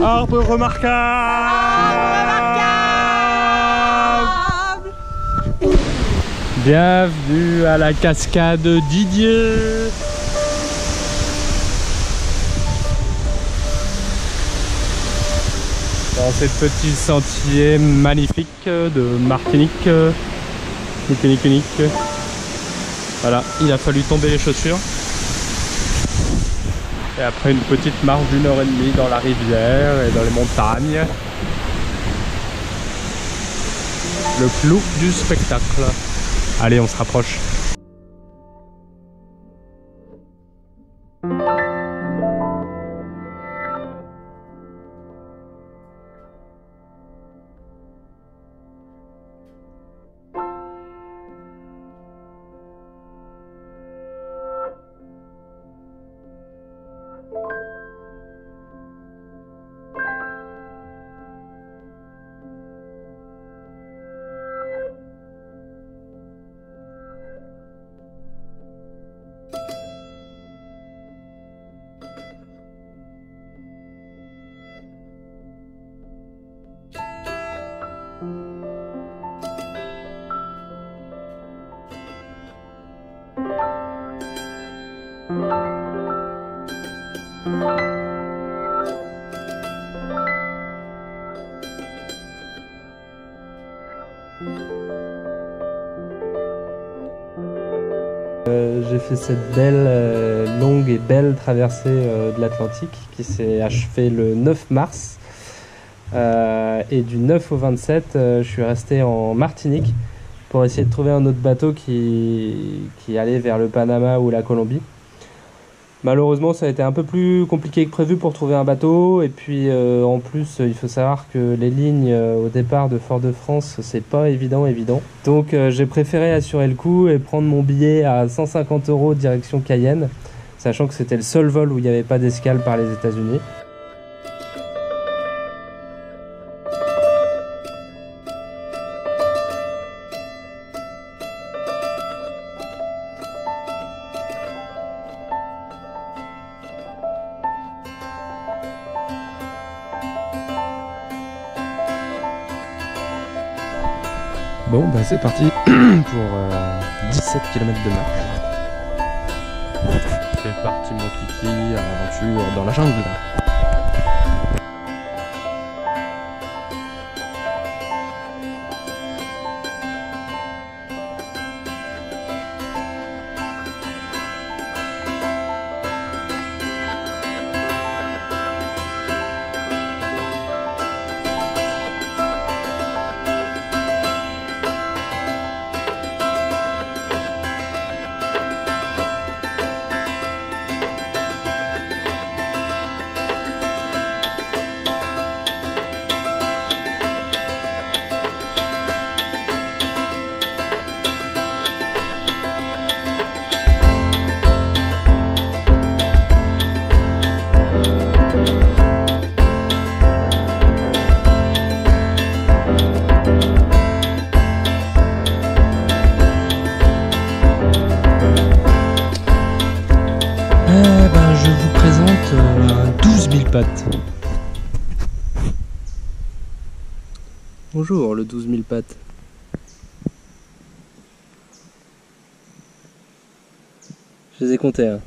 Arbre remarquable. Bienvenue à la cascade Didier. Dans ces petits sentiers magnifiques de Martinique. Unique. Voilà, il a fallu tomber les chaussures. Et après une petite marche d'1h30 dans la rivière et dans les montagnes. Le clou du spectacle. Allez, on se rapproche. J'ai fait cette belle, longue et belle traversée de l'Atlantique qui s'est achevée le 9 mars. Et du 9 au 27, je suis resté en Martinique pour essayer de trouver un autre bateau qui allait vers le Panama ou la Colombie. Malheureusement, ça a été un peu plus compliqué que prévu pour trouver un bateau. Et puis, en plus, il faut savoir que les lignes au départ de Fort-de-France, c'est pas évident. Donc, j'ai préféré assurer le coup et prendre mon billet à 150 € direction Cayenne, sachant que c'était le seul vol où il n'y avait pas d'escale par les États-Unis. Bon, bah c'est parti pour 17 km de marche. C'est parti mon kiki, à l'aventure dans la jungle. Je vous présente un 12 000 pattes. Bonjour le 12 000 pattes. Je les ai comptés, hein.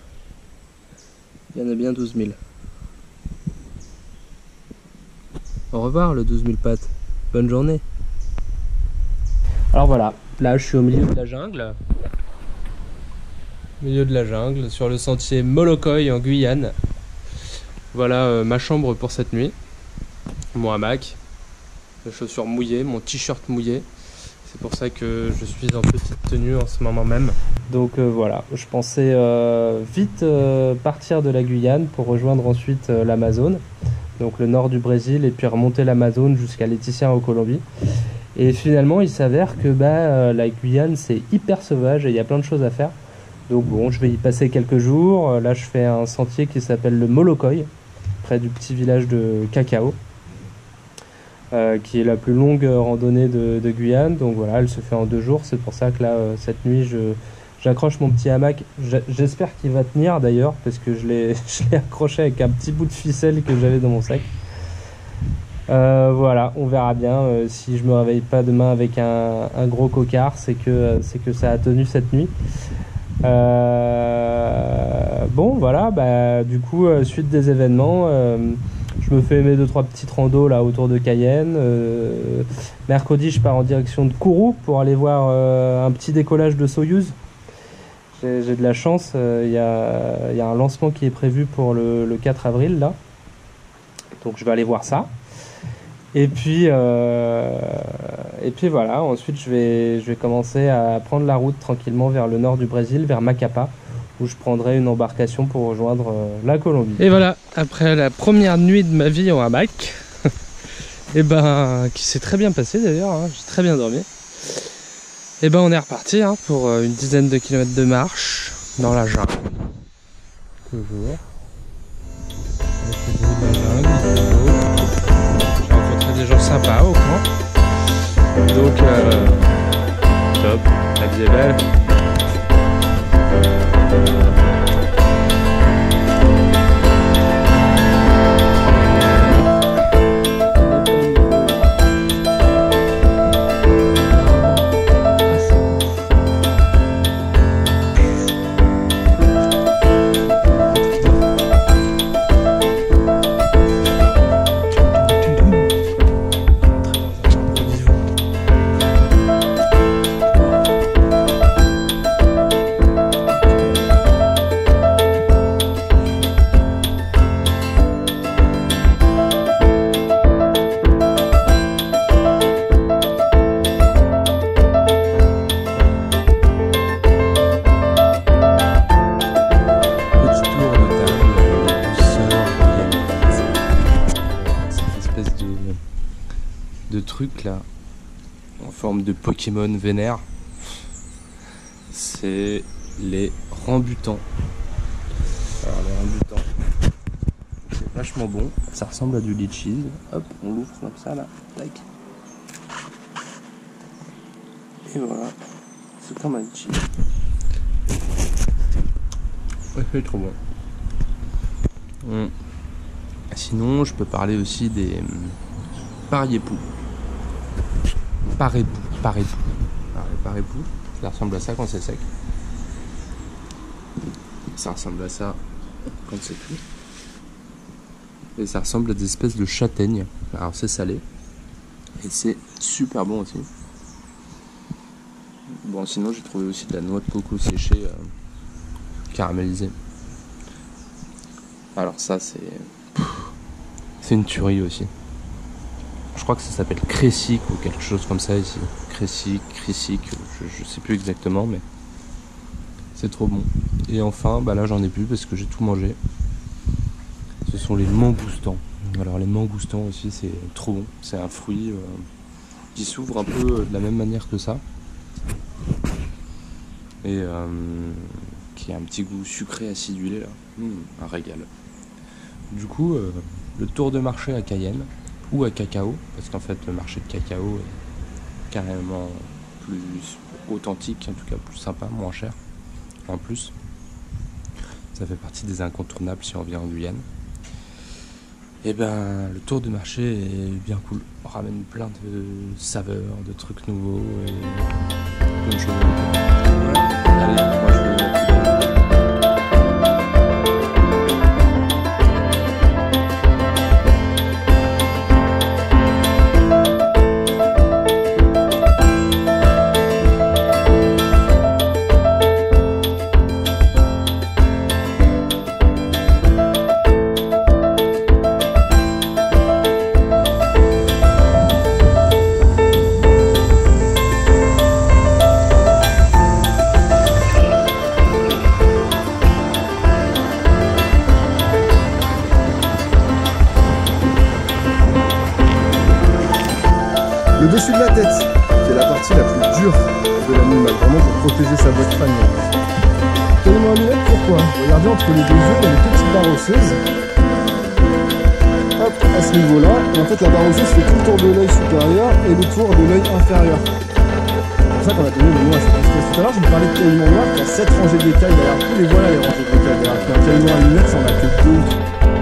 Il y en a bien 12 000. Au revoir le 12 000 pattes. Bonne journée. Alors voilà, là je suis au milieu de la jungle. Sur le sentier Molokoï en Guyane. Voilà ma chambre pour cette nuit. Mon hamac, mes chaussures mouillées, mon t-shirt mouillé. C'est pour ça que je suis en petite tenue en ce moment même. Donc voilà, je pensais vite partir de la Guyane pour rejoindre ensuite l'Amazone, donc le nord du Brésil, et puis remonter l'Amazone jusqu'à Laetitia en Colombie. Et finalement, il s'avère que la Guyane, c'est hyper sauvage et il y a plein de choses à faire. Donc bon, je vais y passer quelques jours. Là, je fais un sentier qui s'appelle le Molokoï, près du petit village de Cacao, qui est la plus longue randonnée de Guyane. Donc voilà, elle se fait en 2 jours. C'est pour ça que là, cette nuit, j'accroche mon petit hamac. J'espère qu'il va tenir d'ailleurs, parce que je l'ai accroché avec un petit bout de ficelle que j'avais dans mon sac. Voilà, on verra bien. Si je me réveille pas demain avec un gros cocard, c'est que ça a tenu cette nuit. Bon, voilà, bah, du coup, suite des événements, je me fais mes 2-3 petites randos là autour de Cayenne. Mercredi, je pars en direction de Kourou pour aller voir un petit décollage de Soyouz. J'ai de la chance, y a un lancement qui est prévu pour le 4 avril là. Donc je vais aller voir ça. Et puis voilà, ensuite je vais commencer à prendre la route tranquillement vers le nord du Brésil, vers Macapá, où je prendrai une embarcation pour rejoindre la Colombie. Et voilà, après la première nuit de ma vie en hamac, et ben, qui s'est très bien passé d'ailleurs, hein, j'ai très bien dormi. Et ben on est reparti hein, pour une dizaine de kilomètres de marche dans la jungle. Toujours. Avec le bruit de la jungle, j'ai rencontré des gens sympas au camp. Donc top, la vie est belle. Truc là en forme de Pokémon vénère, c'est les rambutans. Alors les rambutans, c'est vachement bon, ça ressemble à du litchi. Hop, on l'ouvre comme ça là, tac. Et voilà, c'est comme un litchi. Ouais, c'est trop bon. Sinon, je peux parler aussi des pariépou. Parépou. Ça ressemble à ça quand c'est sec. Ça ressemble à ça quand c'est cuit. Et ça ressemble à des espèces de châtaignes. Alors c'est salé. Et c'est super bon aussi. Bon, sinon j'ai trouvé aussi de la noix de coco séchée caramélisée. Alors ça c'est une tuerie aussi. Je crois que ça s'appelle Cressic ou quelque chose comme ça ici. Cressic, je sais plus exactement, mais c'est trop bon. Et enfin, bah là j'en ai plus parce que j'ai tout mangé. Ce sont les mangoustans. Alors les mangoustans aussi c'est trop bon. C'est un fruit qui s'ouvre un peu de la même manière que ça. Et qui a un petit goût sucré acidulé là. Un régal. Du coup, le tour de marché à Cayenne. Ou à Cacao, parce qu'en fait le marché de cacao est carrément plus authentique, en tout cas plus sympa, moins cher. En plus, ça fait partie des incontournables si on vient en Guyane. Et ben le tour de marché est bien cool. On ramène plein de saveurs, de trucs nouveaux et plein de choses. Allez, moi je vais le dessus de la tête, qui est la partie la plus dure de l'animal, vraiment pour protéger sa boîte crânienne. Tenez-moi un lunette, pourquoi? Regardez entre les deux yeux, il y a une petite barre osseuse. Hop, à ce niveau-là, et en fait la barre osseuse fait tout le tour de l'œil supérieur et le tour de l'œil inférieur. C'est pour ça qu'on a donné le nom à cette espèce. Tout à l'heure, je vous parlais de caïman noir qui a 7 rangées d'écailles derrière tous, et voilà les rangées d'écailles derrière. Un caïman à lunettes, ça en a que 2.